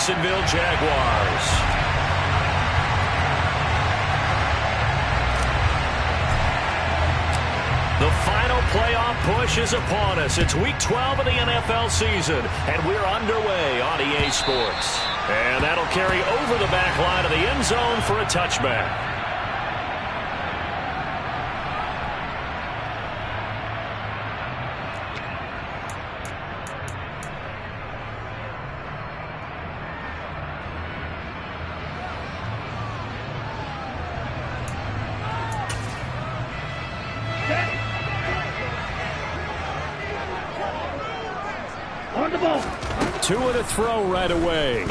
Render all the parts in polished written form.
Jacksonville Jaguars. The final playoff push is upon us. It's Week 12 of the NFL season, and we're underway on EA Sports. And that'll carry over the back line of the end zone for a touchback. Two and a throw right away.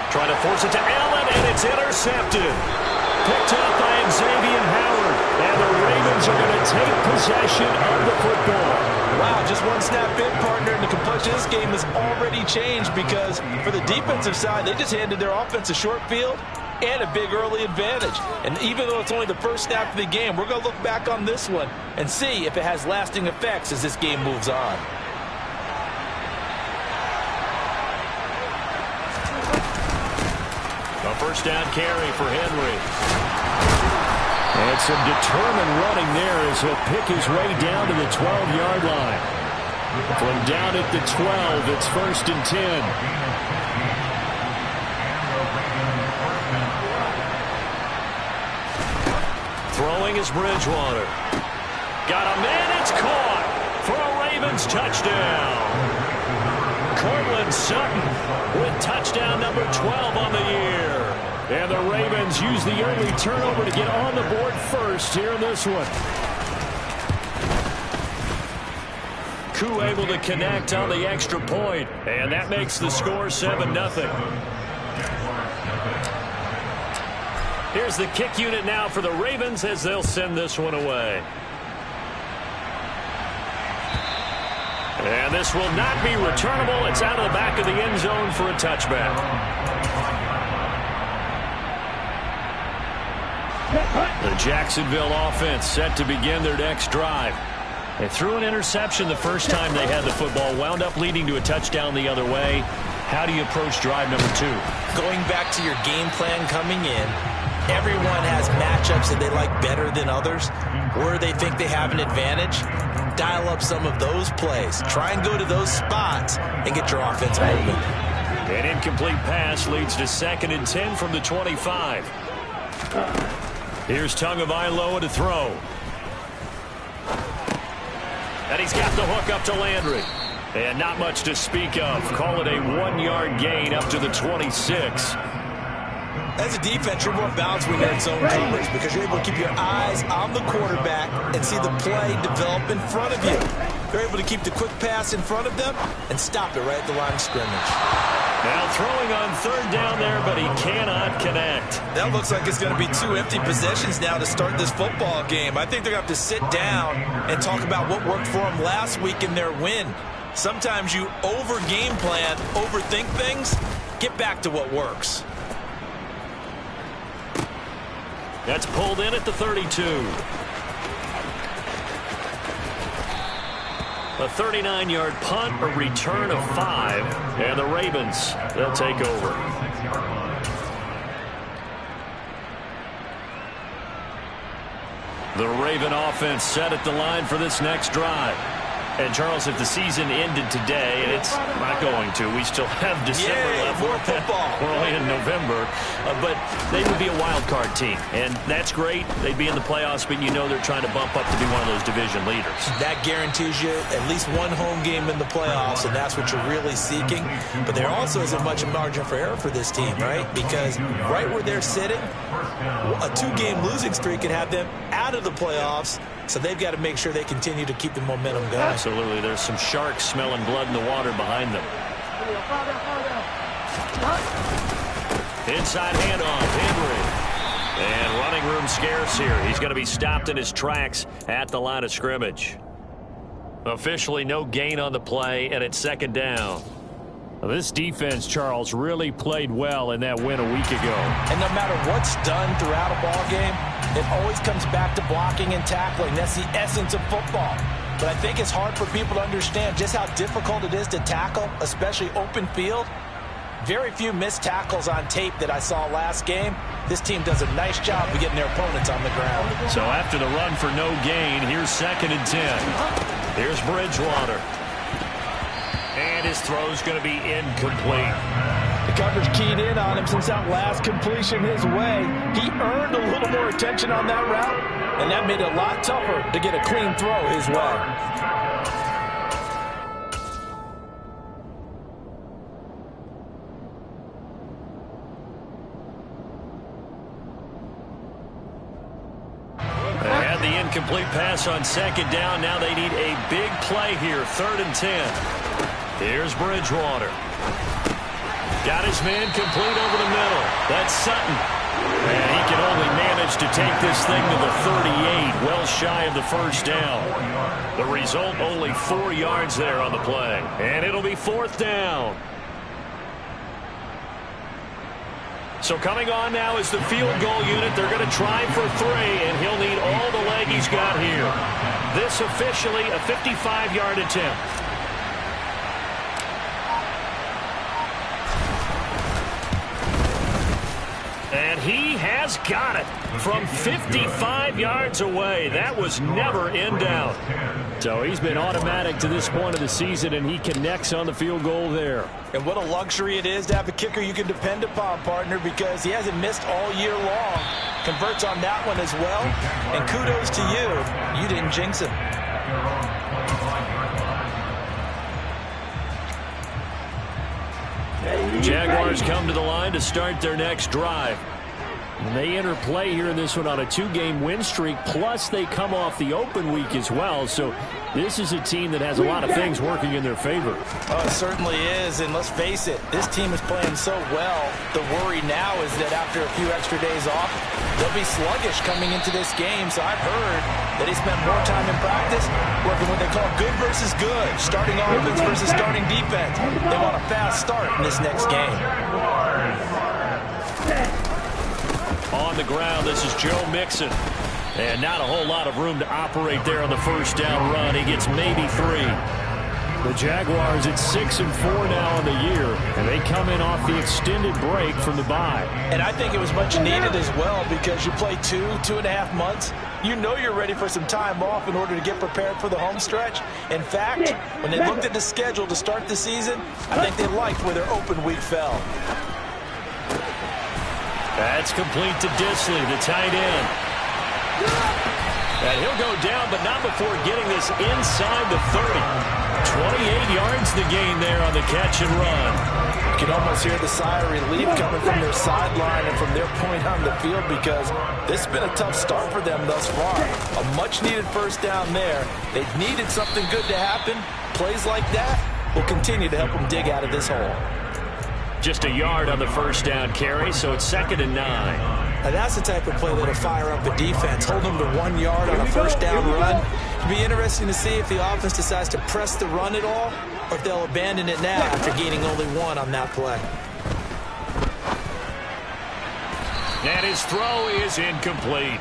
Trying to force it to Allen, and it's intercepted. Picked up by Xavier Howard, and the Ravens are going to take possession of the football. Wow, just one snap in, partner, and the complexion of this game has already changed because for the defensive side, they just handed their offense a short field and a big early advantage. And even though it's only the first snap of the game, we're going to look back on this one and see if it has lasting effects as this game moves on. A first down carry for Henry. And some determined running there as he'll pick his way down to the 12-yard line. From down at the 12, it's 1st and 10. Throwing is Bridgewater. Got a man, it's caught for a Ravens touchdown. Cortland Sutton with touchdown number 12 on the year. And the Ravens use the early turnover to get on the board first here in this one. Koo able to connect on the extra point, and that makes the score 7-0. Here's the kick unit now for the Ravens as they'll send this one away. And this will not be returnable. It's out of the back of the end zone for a touchback. The Jacksonville offense set to begin their next drive. They threw an interception the first time they had the football, wound up leading to a touchdown the other way. How do you approach drive number 2? Going back to your game plan coming in, everyone has matchups that they like better than others, where they think they have an advantage. Dial up some of those plays. Try and go to those spots and get your offense moving. An incomplete pass leads to 2nd and 10 from the 25. Here's Tagovailoa to throw. And he's got the hook up to Landry. And not much to speak of. Call it a 1-yard gain up to the 26. As a defense, you're more balanced when you're in zone coverage because you're able to keep your eyes on the quarterback and see the play develop in front of you. You're able to keep the quick pass in front of them and stop it right at the line of scrimmage. Now throwing on 3rd down there, but he cannot connect. That looks like it's going to be 2 empty possessions now to start this football game. I think they're going to have to sit down and talk about what worked for them last week in their win. Sometimes you over-game plan, overthink things, get back to what works. That's pulled in at the 32. A 39-yard punt, a return of 5, and the Ravens, they'll take over. The Raven offense set at the line for this next drive. And, Charles, if the season ended today, and it's not going to, we still have December left. More football. We're only in November. But they would be a wild card team, and that's great. They'd be in the playoffs, but you know they're trying to bump up to be one of those division leaders. That guarantees you at least one home game in the playoffs, and that's what you're really seeking. But there also isn't much margin for error for this team, right? Because right where they're sitting, a 2-game losing streak could have them out of the playoffs. So they've got to make sure they continue to keep the momentum going. Absolutely. There's some sharks smelling blood in the water behind them. Inside handoff, Henry. And running room scarce here. He's going to be stopped in his tracks at the line of scrimmage. Officially no gain on the play, and it's 2nd down. This defense, Charles, really played well in that win a week ago. And no matter what's done throughout a ball game, it always comes back to blocking and tackling. That's the essence of football. but I think it's hard for people to understand just how difficult it is to tackle, especially open field. Very few missed tackles on tape that I saw last game. This team does a nice job of getting their opponents on the ground. So after the run for no gain, here's 2nd and 10. Here's Bridgewater. And his throw's going to be incomplete. The coverage keyed in on him since that last completion his way. He earned a little more attention on that route, and that made it a lot tougher to get a clean throw his way. They had the incomplete pass on 2nd down. Now they need a big play here, 3rd and 10. Here's Bridgewater. Got his man complete over the middle. That's Sutton. And he can only manage to take this thing to the 38, well shy of the 1st down. The result, only 4 yards there on the play. And it'll be 4th down. So coming on now is the field goal unit. They're going to try for 3, and he'll need all the leg he's got here. This officially a 55-yard attempt. And he has got it from 55 yards away. That was never in doubt. So he's been automatic to this point of the season, and he connects on the field goal there. And what a luxury it is to have a kicker you can depend upon, partner, because he hasn't missed all year long. Converts on that one as well. And kudos to you. You didn't jinx him. Jaguars come to the line to start their next drive. And they enter play here in this one on a 2-game win streak, plus they come off the open week as well. So this is a team that has a lot of things working in their favor. Oh, it certainly is, and let's face it, this team is playing so well. The worry now is that after a few extra days off, they'll be sluggish coming into this game. So I've heard that they spent more time in practice working what they call good versus good, starting offense versus starting defense. They want a fast start in this next game. On the ground, this is Joe Mixon. And not a whole lot of room to operate there on the 1st down run. He gets maybe 3. The Jaguars at 6-4 now on the year, and they come in off the extended break from the bye. And I think it was much needed as well, because you play 2.5 months. You know you're ready for some time off in order to get prepared for the home stretch. In fact, when they looked at the schedule to start the season, I think they liked where their open week fell. That's complete to Disley, the tight end. And he'll go down, but not before getting this inside the 30. 28 yards the gain there on the catch and run. You can almost hear the sigh of relief coming from their sideline and from their point on the field, because this has been a tough start for them thus far. A much-needed 1st down there. They needed something good to happen. Plays like that will continue to help them dig out of this hole. Just a yard on the 1st down carry, so it's 2nd and 9. Now that's the type of play that'll fire up a defense. Hold them to 1 yard on a 1st down run. It'll be interesting to see if the offense decides to press the run at all, or if they'll abandon it now after gaining only 1 on that play. And his throw is incomplete.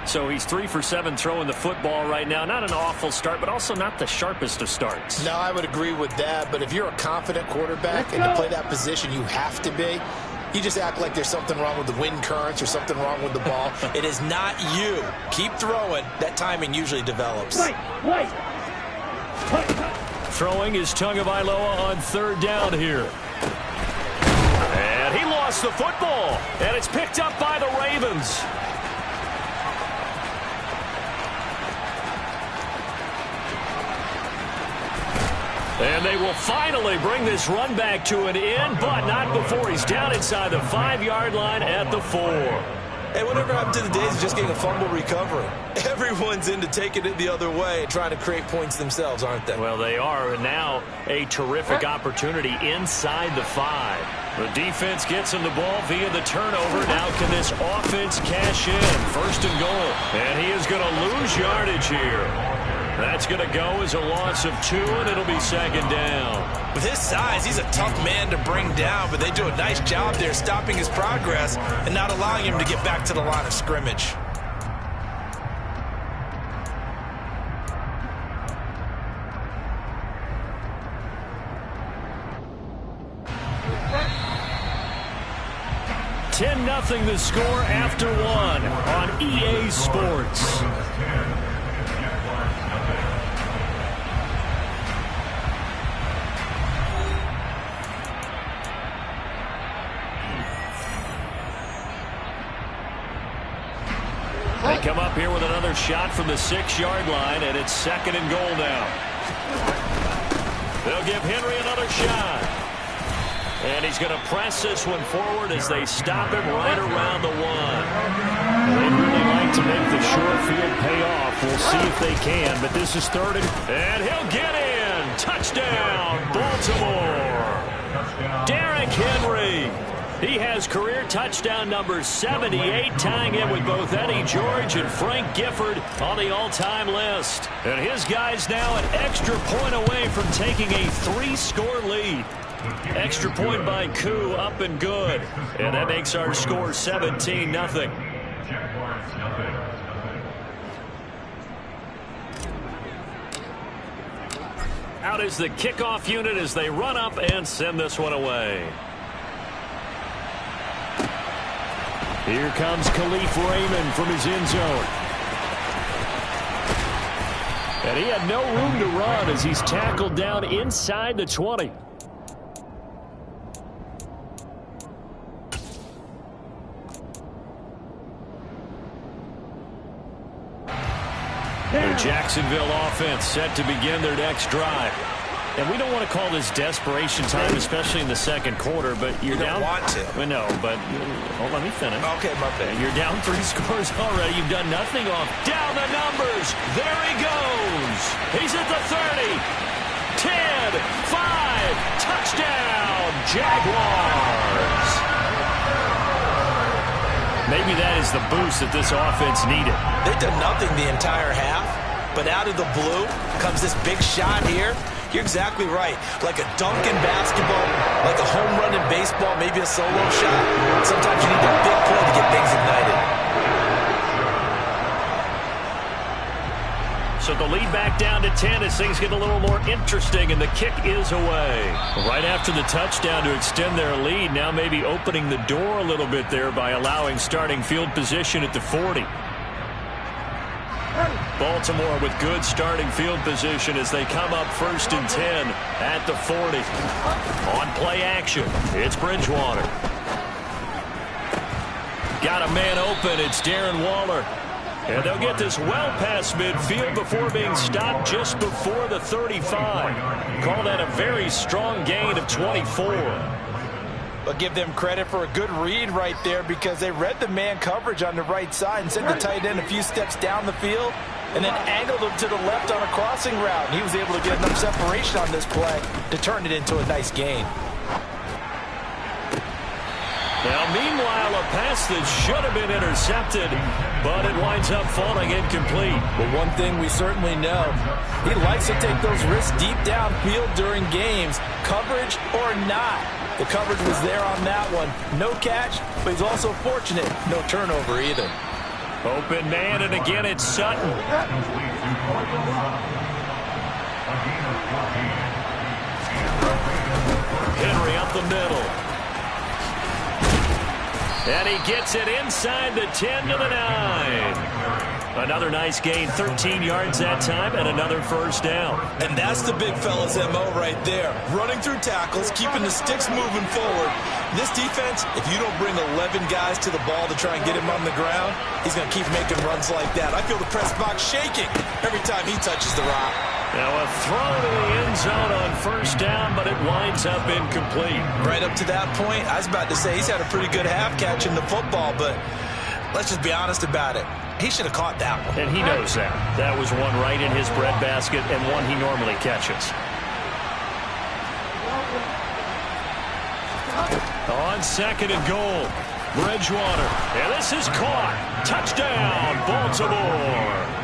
So he's 3 for 7 throwing the football right now. Not an awful start, but also not the sharpest of starts. No, I would agree with that. But if you're a confident quarterback and to play that position, you have to be. You just act like there's something wrong with the wind currents or something wrong with the ball. It is not you. Keep throwing. That timing usually develops. Throwing is Tagovailoa on 3rd down here. And he lost the football. And it's picked up by the Ravens. And they will finally bring this run back to an end, but not before he's down inside the 5-yard line at the 4. Hey, whatever happened to the days of just getting a fumble recovery? Everyone's into taking it the other way and trying to create points themselves, aren't they? Well, they are, and now a terrific opportunity inside the 5. The defense gets him the ball via the turnover. Now can this offense cash in? 1st and goal. And he is going to lose yardage here. That's going to go as a loss of 2, and it'll be 2nd down. With his size, he's a tough man to bring down, but they do a nice job there stopping his progress and not allowing him to get back to the line of scrimmage. 10-0 the score after one on EA Sports. They come up here with another shot from the 6-yard line, and it's 2nd and goal now. They'll give Henry another shot. And he's going to press this one forward as they stop him right around the 1. They'd really like to make the short field pay off. We'll see if they can, but this is 3rd and he'll get in. Touchdown, Baltimore. Derrick Henry. He has career touchdown number 78, tying him with both Eddie George and Frank Gifford on the all-time list. And his guys now an extra point away from taking a 3-score lead. Extra point by Koo, up and good. And that makes our score 17-0. Out is the kickoff unit as they run up and send this one away. Here comes Khalif Raymond from his end zone. And he had no room to run as he's tackled down inside the 20. The Jacksonville offense set to begin their next drive. And we don't want to call this desperation time, especially in the 2nd quarter, but you're down. You don't want to. Well, no, but let me finish. Okay, my bad. You're down 3 scores already. You've done nothing off. Down the numbers. There he goes. He's at the 30. 10, 5, touchdown, Jaguars. Maybe that is the boost that this offense needed. They've done nothing the entire half, but out of the blue comes this big shot here. You're exactly right. Like a dunk in basketball, like a home run in baseball, maybe a solo shot. Sometimes you need that big play to get things ignited. So the lead back down to 10 as things get a little more interesting, and the kick is away. Right after the touchdown to extend their lead, now maybe opening the door a little bit there by allowing starting field position at the 40. Baltimore with good starting field position as they come up 1st and 10 at the 40. On play action, it's Bridgewater. Got a man open, it's Darren Waller. And they'll get this well past midfield before being stopped just before the 35. Call that a very strong gain of 24. But give them credit for a good read right there because they read the man coverage on the right side and sent the tight end a few steps down the field and then angled him to the left on a crossing route. And he was able to get enough separation on this play to turn it into a nice gain. Now, meanwhile, a pass that should have been intercepted, but it winds up falling incomplete. But one thing we certainly know, he likes to take those risks deep downfield during games, coverage or not. The coverage was there on that one. No catch, but he's also fortunate. No turnover either. Open man, and again it's Sutton. Henry up the middle. And he gets it inside the 10 to the 9. Another nice gain, 13 yards that time, and another first down. And that's the big fella's MO right there. Running through tackles, keeping the sticks moving forward. This defense, if you don't bring 11 guys to the ball to try and get him on the ground, he's going to keep making runs like that. I feel the press box shaking every time he touches the rock. Now a throw to the end zone on first down, but it winds up incomplete. Right up to that point, I was about to say he's had a pretty good half catching the football, but let's just be honest about it. He should have caught that one. And he knows that. That was one right in his breadbasket and one he normally catches. On 2nd and goal, Bridgewater. And this is caught. Touchdown, Baltimore.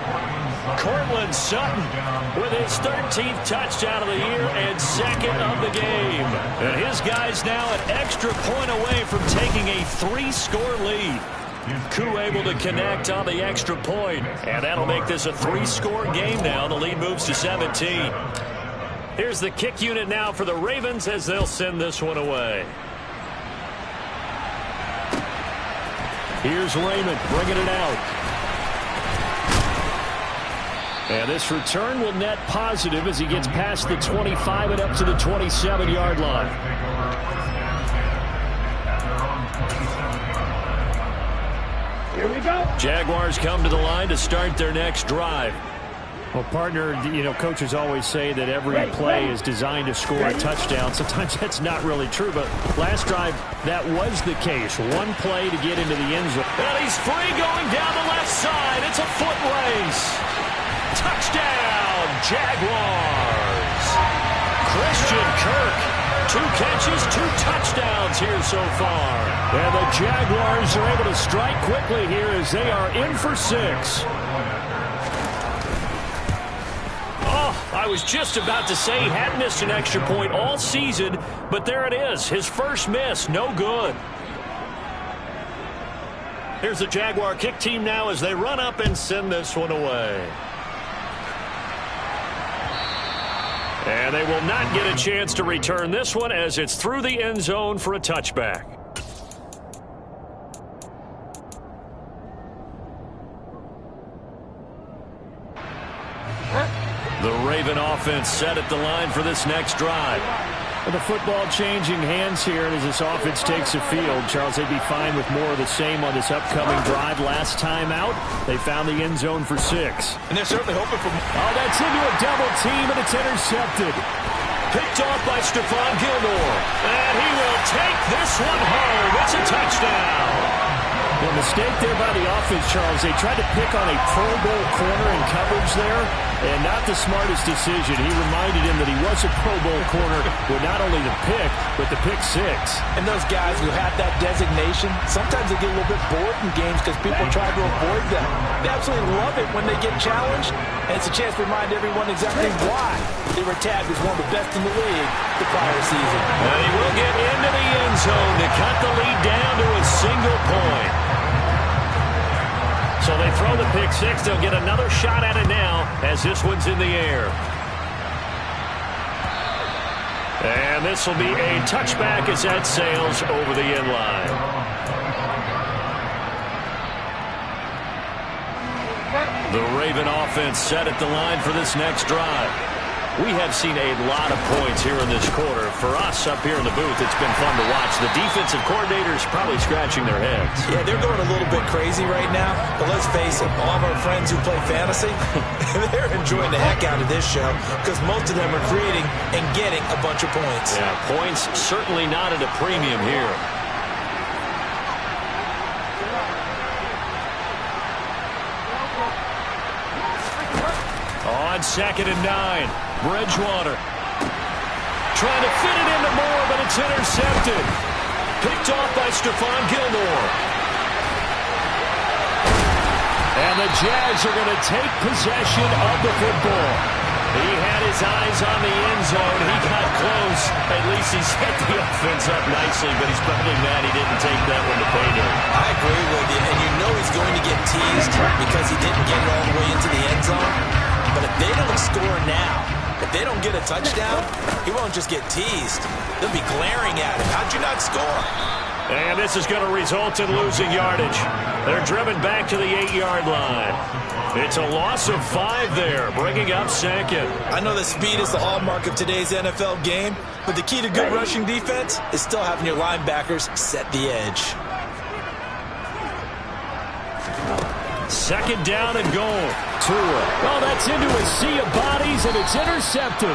Cortland Sutton with his 13th touchdown of the year and 2nd of the game. And his guys now an extra point away from taking a 3-score lead. Koo able to connect on the extra point, and that'll make this a 3-score game now. The lead moves to 17. Here's the kick unit now for the Ravens as they'll send this one away. Here's Raymond bringing it out. And this return will net positive as he gets past the 25 and up to the 27-yard line. Here we go. Jaguars come to the line to start their next drive. Well, partner, you know, coaches always say that every play is designed to score a touchdown. Sometimes that's not really true, but last drive, that was the case. One play to get into the end zone. And he's free going down the left side. It's a foot race. Touchdown, Jaguars. Christian Kirk, 2 catches, 2 touchdowns here so far. And the Jaguars are able to strike quickly here as they are in for 6. I was just about to say he hadn't missed an extra point all season, but there it is. His first miss, no good. Here's the Jaguar kick team now as they run up and send this one away. And they will not get a chance to return this one as it's through the end zone for a touchback. The Raven offense set at the line for this next drive. With the football changing hands here as this offense takes the field. Charles, they'd be fine with more of the same on this upcoming drive. Last time out, they found the end zone for 6. And they're certainly hoping for more. Oh, that's into a double team, and it's intercepted. Picked off by Stephon Gilmore. And he will take this one home. It's a touchdown. A mistake there by the offense, Charles. They tried to pick on a Pro Bowl corner in coverage there, and not the smartest decision. He reminded him that he was a Pro Bowl corner with not only the pick, but the pick 6. And those guys who have that designation, sometimes they get a little bit bored in games because people try to avoid them. They absolutely love it when they get challenged, and it's a chance to remind everyone exactly why they were tagged as one of the best in the league the prior season. And he will get into the end zone to cut the lead down to a single point. So they throw the pick 6. They'll get another shot at it now as this one's in the air. And this will be a touchback as that sails over the end line. The Raven offense set at the line for this next drive. We have seen a lot of points here in this quarter. For us up here in the booth, it's been fun to watch. The defensive coordinators probably scratching their heads. Yeah, they're going a little bit crazy right now. But let's face it, all of our friends who play fantasy, they're enjoying the heck out of this show because most of them are creating and getting a bunch of points. Yeah, points certainly not at a premium here. On 2nd and 9. Bridgewater trying to fit it into Moore, but it's intercepted. Picked off by Stephon Gilmore. And the Jags are going to take possession of the football. He had his eyes on the end zone. He got close. At least he set the offense up nicely, but he's probably mad he didn't take that one to pay dirt. I agree with you, and you know he's going to get teased because he didn't get it all the way into the end zone. But if they don't score now, if they don't get a touchdown, he won't just get teased. They'll be glaring at him. How'd you not score? And this is going to result in losing yardage. They're driven back to the 8-yard line. It's a loss of 5 there, bringing up 2nd. I know that speed is the hallmark of today's NFL game, but the key to good rushing defense is still having your linebackers set the edge. 2nd down and goal. Tua. Oh, that's into a sea of bodies, and it's intercepted.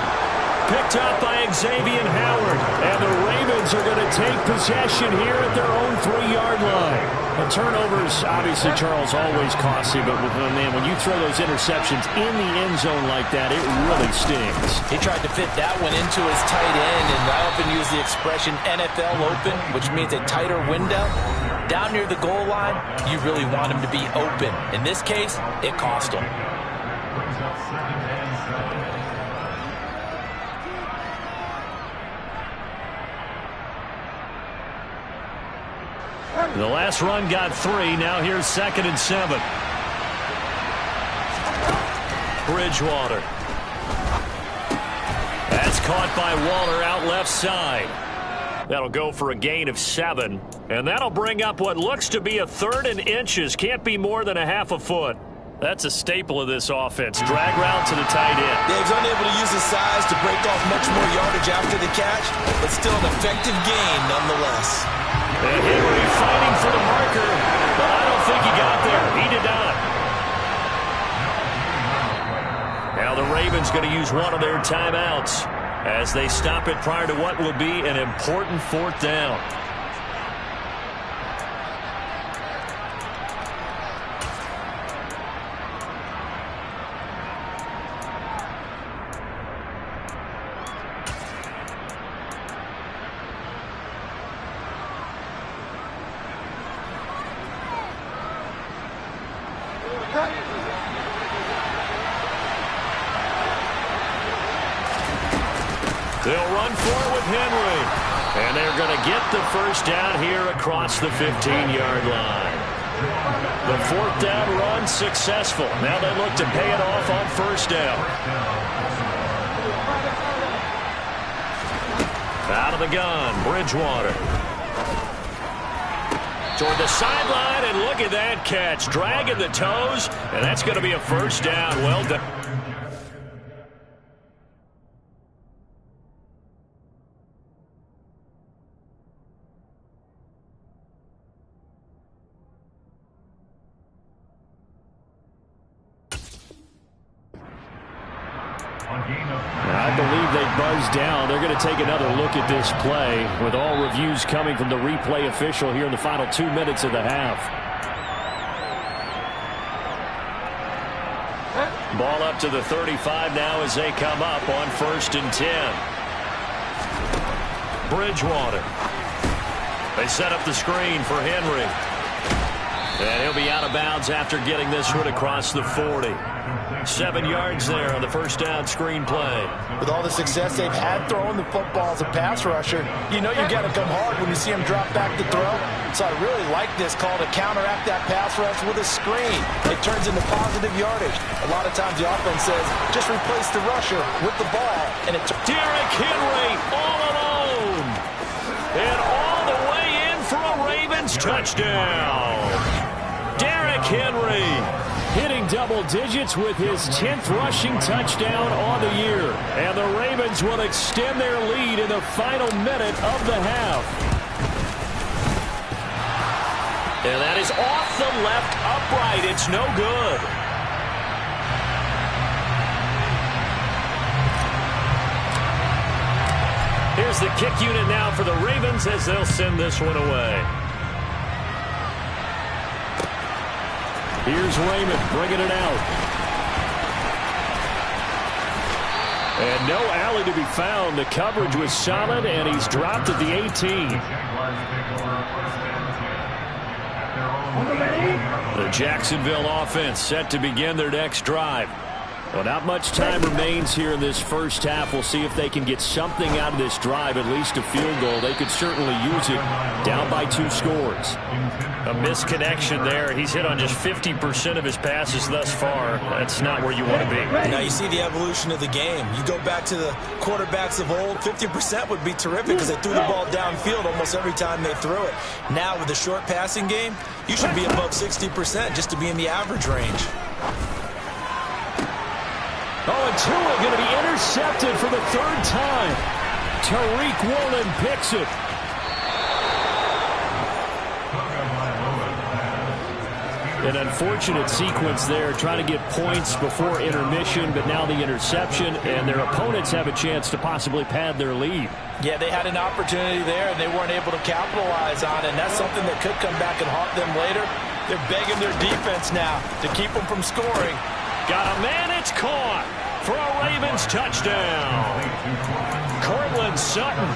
Picked up by Xavier Howard. And the Ravens are going to take possession here at their own 3-yard line. The turnovers, obviously, Charles, always costly, but man, when you throw those interceptions in the end zone like that, it really stings. He tried to fit that one into his tight end, and I often use the expression NFL open, which means a tighter window. Down near the goal line, you really want him to be open. In this case, it cost him. The last run got 3. Now here's 2nd and 7. Bridgewater. That's caught by Waller out left side. That'll go for a gain of 7. And that'll bring up what looks to be a 3rd and inches. Can't be more than a half a foot. That's a staple of this offense. Drag route to the tight end. Yeah, he's unable to use his size to break off much more yardage after the catch, but still an effective gain nonetheless. And Henry fighting for the marker, but I don't think he got there. He did not. Now the Ravens going to use one of their timeouts as they stop it prior to what will be an important 4th down. They'll run for it with Henry. And they're going to get the first down here across the 15-yard line. The 4th down run successful. Now they look to pay it off on 1st down. Out of the gun, Bridgewater. Toward the sideline, and look at that catch. Dragging the toes, and that's going to be a 1st down. Well done. I believe they buzzed down. They're going to take another look at this play with all reviews coming from the replay official here in the final 2 minutes of the half. Ball up to the 35 now as they come up on 1st and 10. Bridgewater. They set up the screen for Henry. And he'll be out of bounds after getting this one across the 40. 7 yards there on the 1st down screen play. With all the success they've had throwing the football as a pass rusher, you know you've got to come hard when you see him drop back to throw. So I really like this call to counteract that pass rush with a screen. It turns into positive yardage. A lot of times the offense says, just replace the rusher with the ball. And Derrick Henry all alone. And all the way in for a Ravens touchdown. Derrick Henry hitting double digits with his 10th rushing touchdown on the year. And the Ravens will extend their lead in the final minute of the half. And that is off the left upright. It's no good. Here's the kick unit now for the Ravens as they'll send this one away. Here's Raymond bringing it out. And no alley to be found. The coverage was solid, and he's dropped at the 18. The Jacksonville offense set to begin their next drive. Well, not much time remains here in this first half. We'll see if they can get something out of this drive, at least a field goal. They could certainly use it down by 2 scores. A misconnection there. He's hit on just 50% of his passes thus far. That's not where you want to be. Now you see the evolution of the game. You go back to the quarterbacks of old, 50% would be terrific because they threw the ball downfield almost every time they threw it. Now with the short passing game, you should be above 60% just to be in the average range. Oh, and Tua going to be intercepted for the 3rd time. Tariq Woolen picks it. An unfortunate sequence there, trying to get points before intermission, but now the interception, and their opponents have a chance to possibly pad their lead. Yeah, they had an opportunity there, and they weren't able to capitalize on it, and that's something that could come back and haunt them later. They're begging their defense now to keep them from scoring. Got a man, it's caught for a Ravens touchdown. Cortland Sutton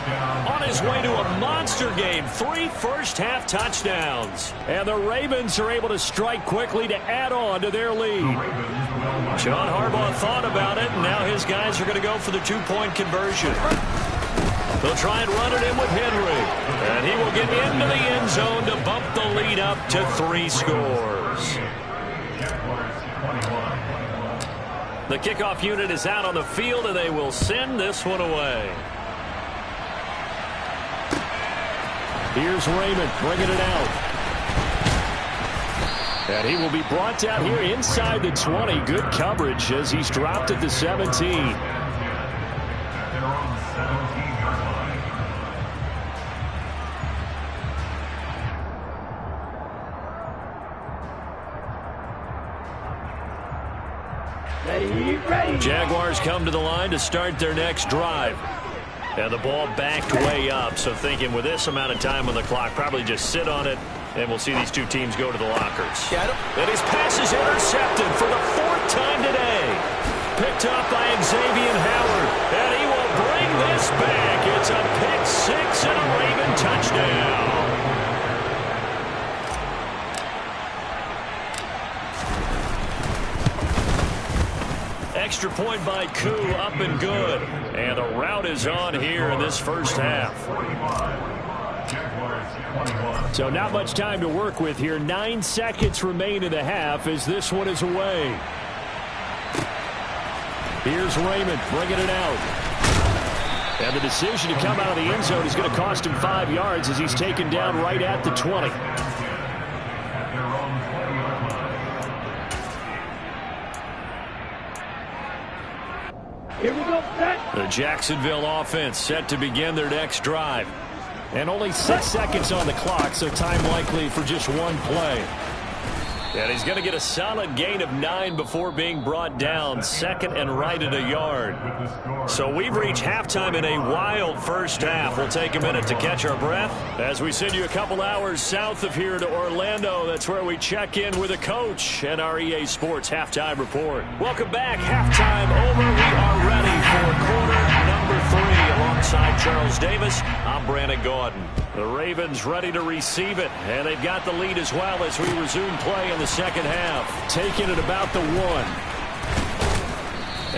on his way to a monster game. 3 first-half touchdowns. And the Ravens are able to strike quickly to add on to their lead. John Harbaugh thought about it, and now his guys are going to go for the 2-point conversion. They'll try and run it in with Henry. And he will get into the end zone to bump the lead up to 3 scores. The kickoff unit is out on the field, and they will send this one away. Here's Raymond bringing it out. And he will be brought down here inside the 20. Good coverage as he's dropped at the 17. Jaguars come to the line to start their next drive. And the ball backed way up, so thinking with this amount of time on the clock, probably just sit on it, and we'll see these two teams go to the lockers. And his pass is intercepted for the 4th time today. Picked up by Xavier Howard, and he will bring this back. It's a pick 6 and a Raven touchdown. Extra point by Koo, up and good. And a rout is on here in this first half. So not much time to work with here. 9 seconds remain in the half as this one is away. Here's Raymond bringing it out. And the decision to come out of the end zone is going to cost him 5 yards as he's taken down right at the 20. Here we go, set. The Jacksonville offense set to begin their next drive. And only 6 seconds on the clock, so time likely for just one play. And he's going to get a solid gain of 9 before being brought down, second and right at a yard. So we've reached halftime in a wild first half. We'll take a minute to catch our breath as we send you a couple hours south of here to Orlando. That's where we check in with a coach and our EA Sports Halftime Report. Welcome back. Halftime over. We are ready for quarter number 3 alongside Charles Davis. I'm Brandon Gaudin. The Ravens ready to receive it, and they've got the lead as well as we resume play in the second half. Taking it about the 1.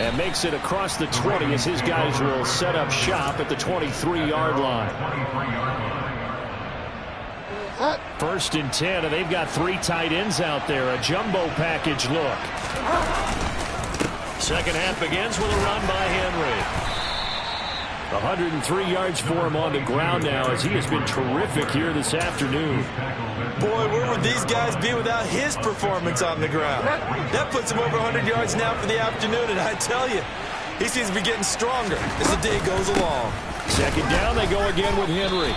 And makes it across the 20 as his guys will set up shop at the 23-yard line. 1st and 10, and they've got 3 tight ends out there. A jumbo package look. Second half begins with a run by Henry. 103 yards for him on the ground now as he has been terrific here this afternoon. Boy, where would these guys be without his performance on the ground? That puts him over 100 yards now for the afternoon, and I tell you, he seems to be getting stronger as the day goes along. Second down, they go again with Henry.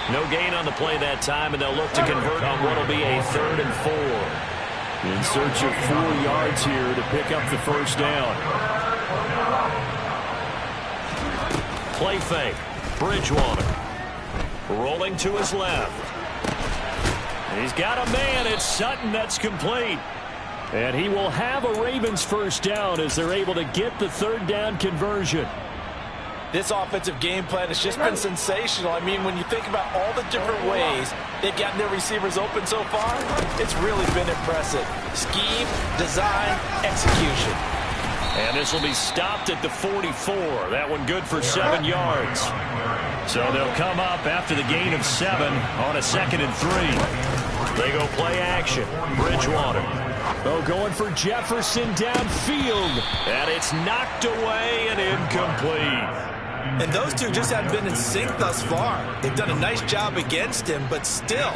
No gain on the play that time, and they'll look to convert on what will be a 3rd and 4. In search of 4 yards here to pick up the first down. Play fake. Bridgewater. Rolling to his left. He's got a man. It's Sutton. That's complete. And he will have a Ravens first down as they're able to get the 3rd down conversion. This offensive game plan has just been sensational. I mean, when you think about all the different ways they've gotten their receivers open so far, it's really been impressive. Scheme, design, execution. And this will be stopped at the 44. That one good for 7 yards. So they'll come up after the gain of 7 on a 2nd and 3. They go play action. Bridgewater. Oh, going for Jefferson downfield. And it's knocked away and incomplete. And those two just haven't been in sync thus far. They've done a nice job against him, but still,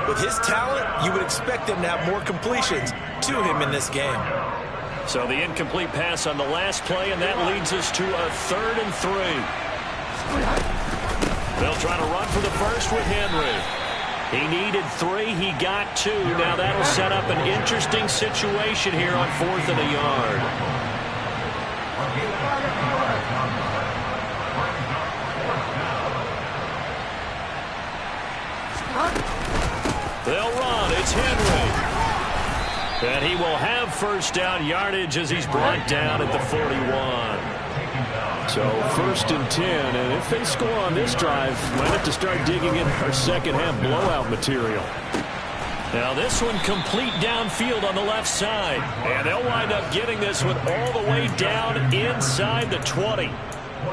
with his talent, you would expect them to have more completions to him in this game. So the incomplete pass on the last play, and that leads us to a 3rd and 3. They'll try to run for the first with Henry. He needed 3. He got 2. Now that'll set up an interesting situation here on 4th and a yard. They'll run. It's Henry. And he will have first down yardage as he's brought down at the 41. So 1st and 10, and if they score on this drive, might have to start digging in our second half blowout material. Now this one complete downfield on the left side. And they'll wind up getting this one all the way down inside the 20.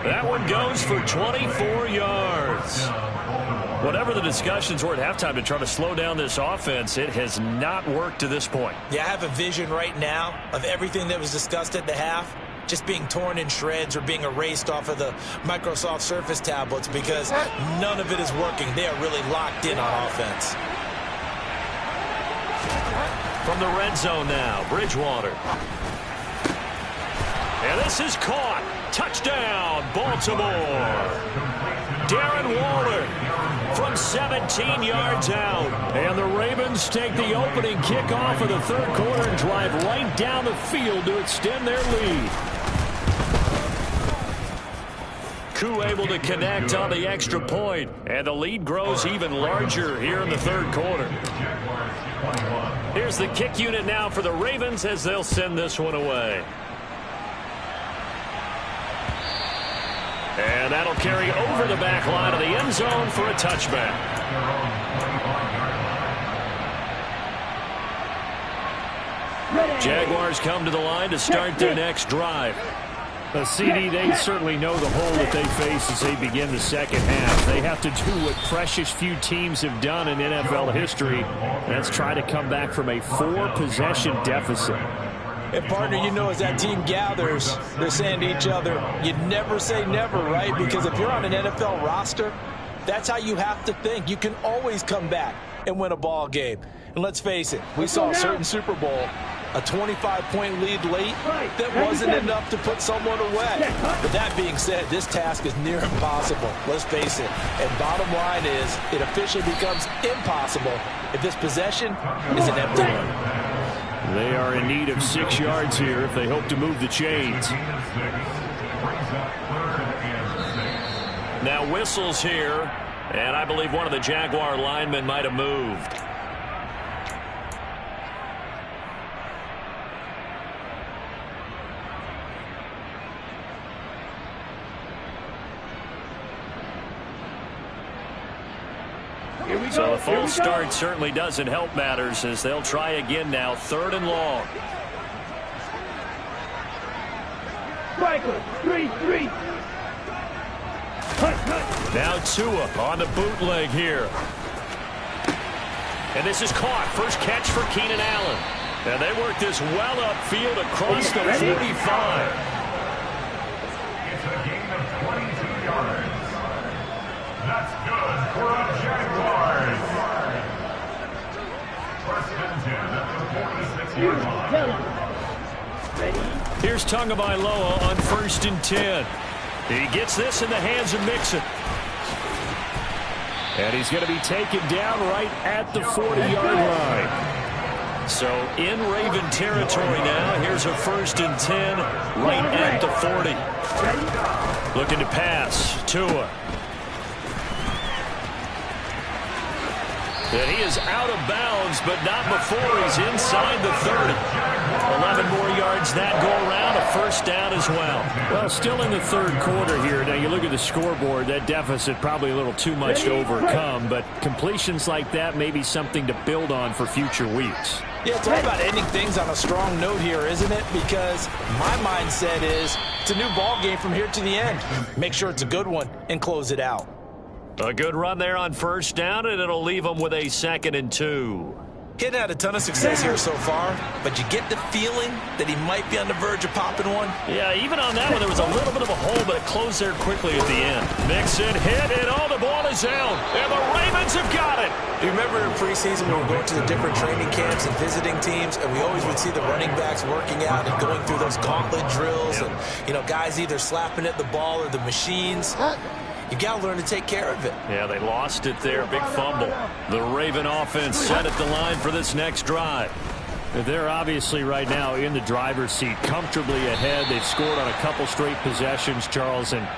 That one goes for 24 yards. Whatever the discussions were at halftime to try to slow down this offense, it has not worked to this point. Yeah, I have a vision right now of everything that was discussed at the half just being torn in shreds or being erased off of the Microsoft Surface tablets because none of it is working. They are really locked in on offense. From the red zone now, Bridgewater. And this is caught. Touchdown, Baltimore. Darren Waller from 17 yards out. And the Ravens take the opening kickoff of the third quarter and drive right down the field to extend their lead. Koo able to connect on the extra point, and the lead grows even larger here in the third quarter. Here's the kick unit now for the Ravens as they'll send this one away. And that'll carry over the back line of the end zone for a touchback. Jaguars come to the line to start their next drive. CD, they certainly know the hole that they face as they begin the second half. They have to do what precious few teams have done in NFL history. That's try to come back from a 4-possession deficit. And, partner, you know, as that team gathers, they're saying to each other, you never say never, right? Because if you're on an NFL roster, that's how you have to think. You can always come back and win a ball game. And let's face it, we saw a certain Super Bowl, a 25-point lead late that wasn't enough to put someone away. But that being said, this task is near impossible. Let's face it. And bottom line is, it officially becomes impossible if this possession is an empty one. They are in need of 6 yards here if they hope to move the chains. Now whistles here, and I believe one of the Jaguar linemen might have moved. So the false start certainly doesn't help matters as they'll try again now, 3rd and long. Now Tua on the bootleg here. And this is caught. First catch for Keenan Allen. And they work this well upfield across the 45. It's a gain of 22 yards. That's good for the Jaguars. First and 10 at the 46-yard line. Here's Tagovailoa on 1st and 10. He gets this in the hands of Mixon. And he's going to be taken down right at the 40-yard line. So in Raven territory now. Here's a 1st and 10 right at the 40. Looking to pass. Tua. And he is out of bounds, but not before he's inside the 30. 11 more yards that go around, a first down as well. Well, still in the third quarter here. Now, you look at the scoreboard, that deficit probably a little too much to overcome, but completions like that may be something to build on for future weeks. Yeah, it's all about ending things on a strong note here, isn't it? Because my mindset is it's a new ball game from here to the end. Make sure it's a good one and close it out. A good run there on first down, and it'll leave him with a 2nd and 2. He hadn't had a ton of success here so far, but you get the feeling that he might be on the verge of popping one. Yeah, even on that one, there was a little bit of a hole, but it closed there quickly at the end. Mixon hit, and all the ball is out, and the Ravens have got it. You remember in preseason when we were going to the different training camps and visiting teams, and we always would see the running backs working out and going through those gauntlet drills, and, you know, guys either slapping at the ball or the machines. You got to learn to take care of it. Yeah, they lost it there. Big fumble. The Raven offense set at the line for this next drive. They're obviously right now in the driver's seat, comfortably ahead. They've scored on a couple straight possessions, Charles. And,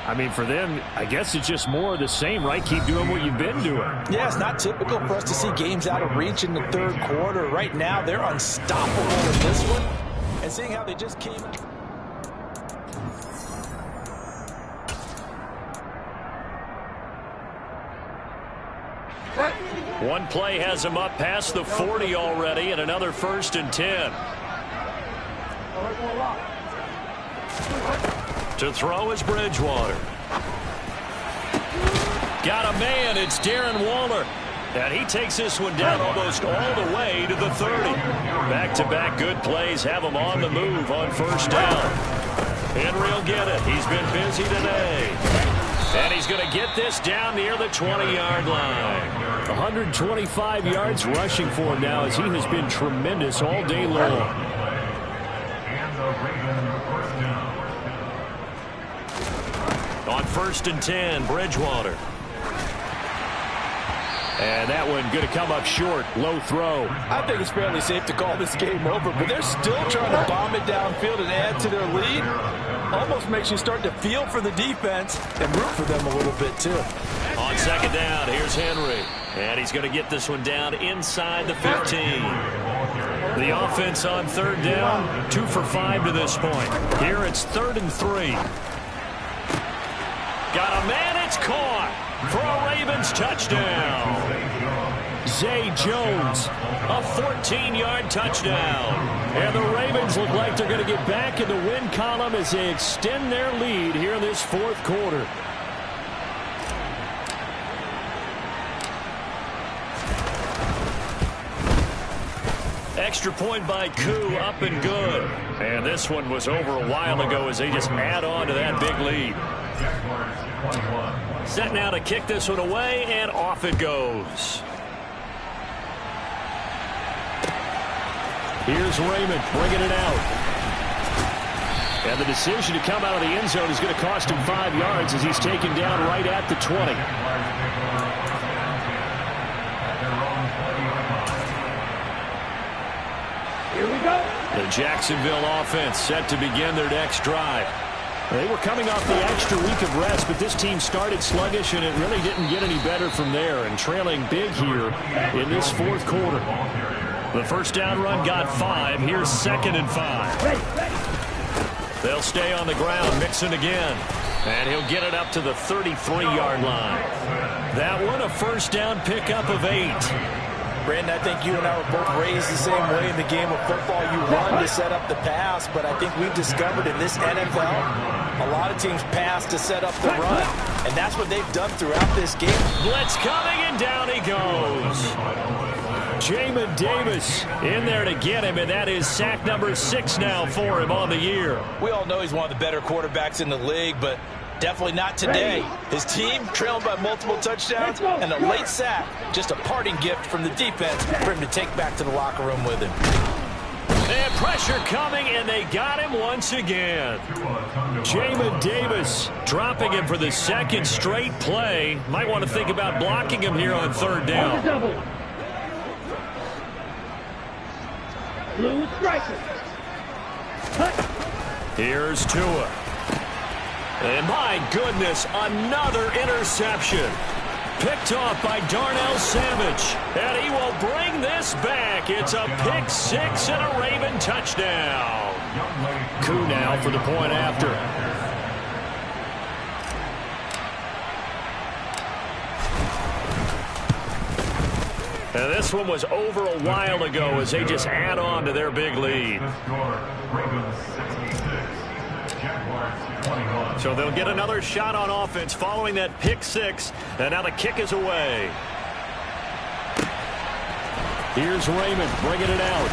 I mean, for them, I guess it's just more of the same, right? Keep doing what you've been doing. Yeah, it's not typical for us to see games out of reach in the third quarter. Right now, they're unstoppable in this one. And seeing how they just came... One play has him up past the 40 already, and another 1st and 10. To throw is Bridgewater. Got a man, it's Darren Waller. And he takes this one down almost all the way to the 30. Back-to-back good plays have him on the move on first down. Henry will get it. He's been busy today. And he's going to get this down near the 20-yard line. 125 yards rushing for him now as he has been tremendous all day long. On 1st and 10, Bridgewater. And that one going to come up short. Low throw. I think it's fairly safe to call this game over, but they're still trying to bomb it downfield and add to their lead. Almost makes you start to feel for the defense and root for them a little bit, too. On 2nd down, here's Henry. And he's going to get this one down inside the 15. The offense on 3rd down, 2 for 5 to this point. Here it's 3rd and 3. Got a man, it's caught for a Ravens touchdown. Zay Jones, a 14-yard touchdown. And the Ravens look like they're going to get back in the win column as they extend their lead here in this 4th quarter. Extra point by Koo, up and good. And this one was over a while ago as they just add on to that big lead. Set now to kick this one away, and off it goes. Here's Raymond bringing it out. And the decision to come out of the end zone is going to cost him 5 yards as he's taken down right at the 20. Here we go. The Jacksonville offense set to begin their next drive. They were coming off the extra week of rest, but this team started sluggish, and it really didn't get any better from there, and trailing big here in this 4th quarter. The first down run got 5. Here's 2nd and 5. They'll stay on the ground, Mixon again. And he'll get it up to the 33-yard line. That one a first down pickup of 8. Brandon, I think you and I were both raised the same way in the game of football. You run to set up the pass, but I think we've discovered in this NFL, a lot of teams pass to set up the run, and that's what they've done throughout this game. Blitz coming, and down he goes. Jamin Davis in there to get him, and that is sack number 6 now for him on the year. We all know he's one of the better quarterbacks in the league, but definitely not today. His team trailed by multiple touchdowns and a late sack. Just a parting gift from the defense for him to take back to the locker room with him. And pressure coming, and they got him once again. Jamin Davis dropping him for the 2nd straight play. Might want to think about blocking him here on 3rd down. Blue striker. Here's Tua. And my goodness, another interception. Picked off by Darnell Savage. And he will bring this back. It's a pick 6 and a Raven touchdown. Koo now for the point after. And this one was over a while ago as they just add on to their big lead. So they'll get another shot on offense following that pick 6. And now the kick is away. Here's Raymond bringing it out.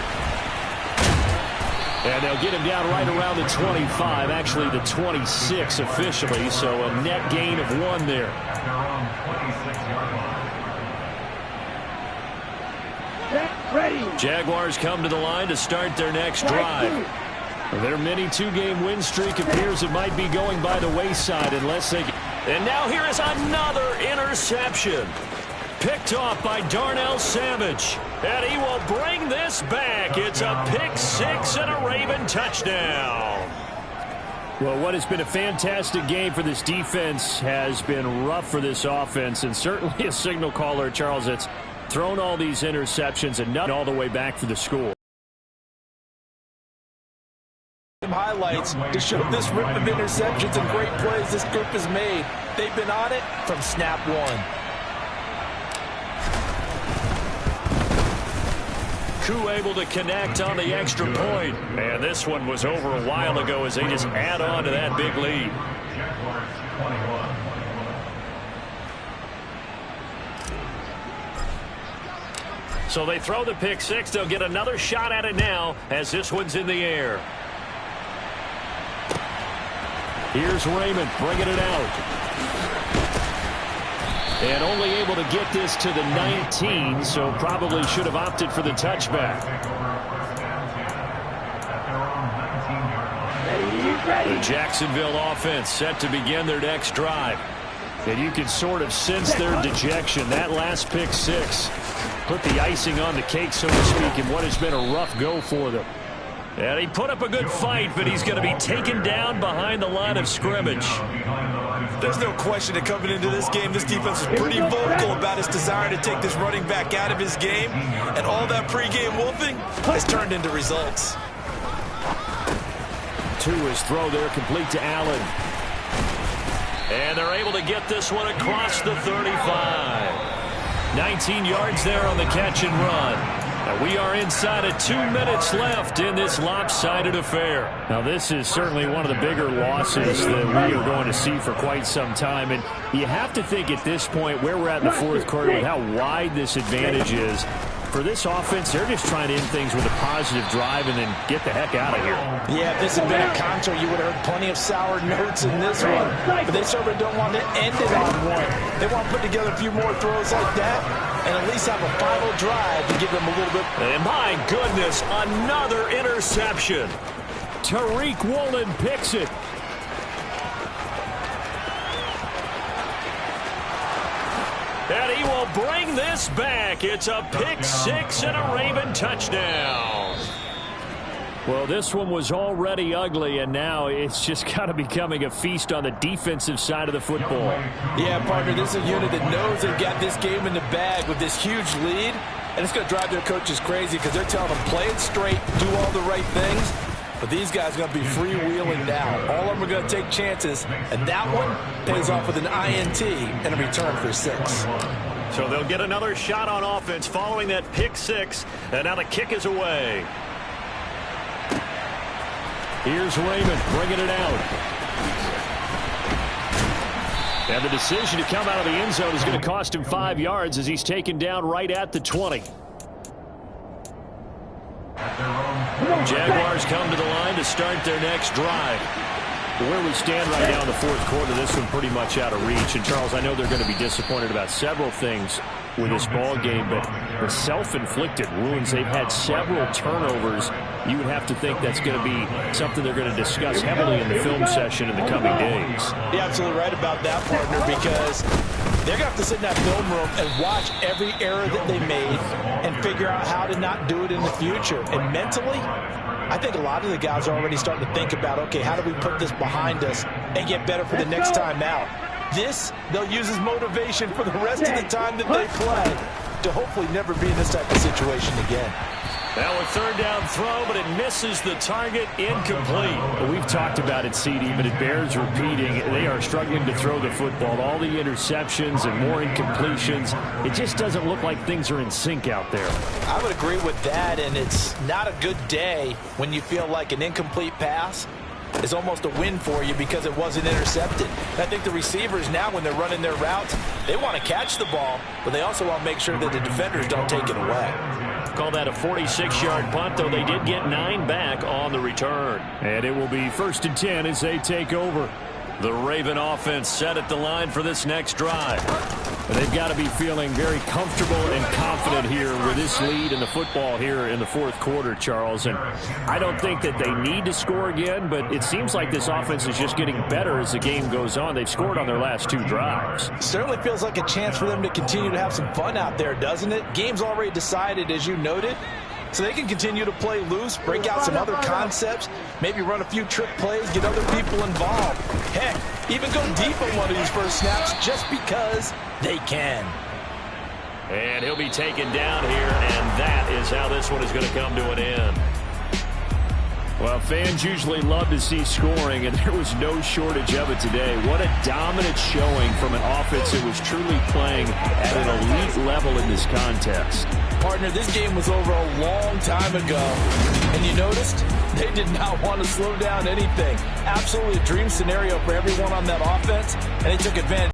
And they'll get him down right around the 25, actually the 26 officially, so a net gain of 1 there. Ready. Jaguars come to the line to start their next drive. Their mini 2-game win streak appears it might be going by the wayside unless they... And now here is another interception. Picked off by Darnell Savage. And he will bring this back. It's a pick 6 and a Raven touchdown. Well, what has been a fantastic game for this defense has been rough for this offense, and certainly a signal caller, Charles, that's thrown all these interceptions and not all the way back for the score. Highlights to show this rip of interceptions and great plays this group has made. They've been on it from snap 1. Koo able to connect on the extra point. And this one was over a while ago as they just add on to that big lead. So they throw the pick 6. They'll get another shot at it now as this one's in the air. Here's Raymond bringing it out. And only able to get this to the 19, so probably should have opted for the touchback. The Jacksonville offense set to begin their next drive. And you can sort of sense their dejection. That last pick six put the icing on the cake, so to speak, in what has been a rough go for them. And he put up a good fight, but he's going to be taken down behind the line of scrimmage. There's no question that coming into this game, this defense was pretty vocal about its desire to take this running back out of his game. And all that pregame wolfing has turned into results. To his throw there, complete to Allen. And they're able to get this one across the 35. 19 yards there on the catch and run. And we are inside of 2 minutes left in this lopsided affair. Now, this is certainly one of the bigger losses that we are going to see for quite some time. And you have to think at this point where we're at in the fourth quarter and how wide this advantage is. For this offense, they're just trying to end things with a positive drive and then get the heck out of here. Yeah, if this had been a concert, you would have heard plenty of sour notes in this one. But they certainly don't want to end it on one. They want to put together a few more throws like that and at least have a final drive to give them a little bit. And my goodness, another interception. Tariq Woolen picks it. And he will bring this back. It's a pick six and a Raven touchdown. Well, this one was already ugly, and now it's just kind of becoming a feast on the defensive side of the football. Yeah, partner, this is a unit that knows they've got this game in the bag with this huge lead. And it's going to drive their coaches crazy because they're telling them play it straight, do all the right things. But these guys are going to be freewheeling now. All of them are going to take chances, and that one pays off with an INT and a return for 6. So they'll get another shot on offense following that pick six, and now the kick is away. Here's Raymond bringing it out. And the decision to come out of the end zone is going to cost him 5 yards as he's taken down right at the 20. Jaguars come to the line to start their next drive. Where we stand right now in the fourth quarter, this one pretty much out of reach. And, Charles, I know they're going to be disappointed about several things with this ball game, but the self-inflicted wounds, they've had several turnovers. You would have to think that's going to be something they're going to discuss heavily in the film session in the coming days. You're absolutely right about that, partner, because they're going to have to sit in that film room and watch every error that they made and figure out how to not do it in the future. And mentally, I think a lot of the guys are already starting to think about, okay, how do we put this behind us and get better for the next time out? This, they'll use as motivation for the rest of the time that they play to hopefully never be in this type of situation again. Now a third down throw, but it misses the target, incomplete. Well, we've talked about it, CD, but it bears repeating. They are struggling to throw the football. All the interceptions and more incompletions. It just doesn't look like things are in sync out there. I would agree with that, and it's not a good day when you feel like an incomplete pass is almost a win for you because it wasn't intercepted. I think the receivers now, when they're running their routes, they want to catch the ball, but they also want to make sure that the defenders don't take it away. Call that a 46-yard punt, though they did get 9 back on the return. And it will be 1st and 10 as they take over. The Raven offense set at the line for this next drive. And they've got to be feeling very comfortable and confident here with this lead in the football here in the fourth quarter, Charles. And I don't think that they need to score again, but it seems like this offense is just getting better as the game goes on. They've scored on their last 2 drives. Certainly feels like a chance for them to continue to have some fun out there, doesn't it? Game's already decided, as you noted. So they can continue to play loose, break out some other concepts, maybe run a few trick plays, get other people involved. Heck, even go deep on one of these first snaps just because they can. And he'll be taken down here, and that is how this one is going to come to an end. Well, fans usually love to see scoring, and there was no shortage of it today. What a dominant showing from an offense that was truly playing at an elite level in this contest. Partner, this game was over a long time ago, and you noticed they did not want to slow down anything. Absolutely a dream scenario for everyone on that offense, and they took advantage.